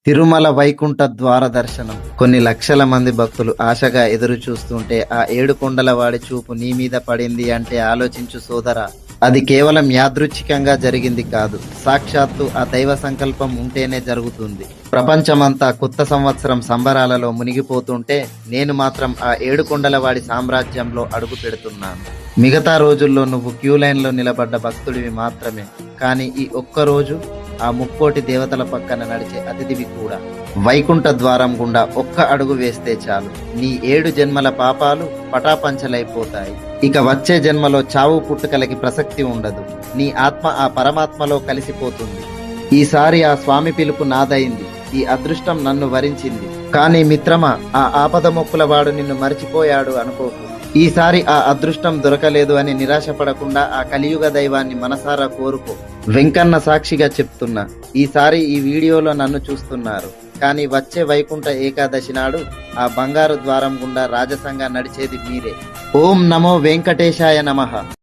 తిరుమల వైకుంఠ ద్వార దర్శనం. కొన్ని లక్షల మంది భక్తులు ఆశగా ఎదురు చూస్తుంటే ఆ ఏడు కొండల వాడి చూపు నీ మీద పడింది అంటే ఆలోచించు సోదరా. అది కేవలం యాదృచ్ఛికంగా జరిగింది కాదు, సాక్షాత్తు ఆ దైవ సంకల్పం ఉంటేనే జరుగుతుంది. ప్రపంచమంతా కొత్త సంవత్సరం సంబరాలలో మునిగిపోతుంటే నేను మాత్రం ఆ ఏడు కొండల వాడి సామ్రాజ్యంలో అడుగు పెడుతున్నాను. మిగతా రోజుల్లో నువ్వు క్యూ లైన్లో నిలబడ్డ భక్తుడివి మాత్రమే, కానీ ఈ ఒక్కరోజు ఆ ముక్కోటి దేవతల పక్కన నడిచే అతిథివి కూడా. వైకుంఠ ద్వారం గుండా ఒక్క అడుగు వేస్తే చాలు, నీ 7 జన్మల పాపాలు పటాపంచలైపోతాయి. ఇక వచ్చే జన్మలో చావు పుట్టుకలకి ప్రసక్తి ఉండదు. నీ ఆత్మ ఆ పరమాత్మలో కలిసిపోతుంది. ఈసారి ఆ స్వామి పిలుపు నాదైంది, ఈ అదృష్టం నన్ను వరించింది. కానీ మిత్రమా, ఆ ఆపద మొక్కుల వాడు నిన్ను మర్చిపోయాడు అనుకోకు. ఈసారి ఆ అదృష్టం దొరకలేదు అని నిరాశపడకుండా ఆ కలియుగ దైవాన్ని మనసారా కోరుకో. వెంకన్న సాక్షిగా చెప్తున్నా, ఈసారి ఈ వీడియోలో నన్ను చూస్తున్నారు, కానీ వచ్చే వైకుంఠ ఏకాదశి నాడు ఆ బంగారు ద్వారం గుండా రాజసంగా నడిచేది మీరే. ఓం నమో వెంకటేశాయ నమః.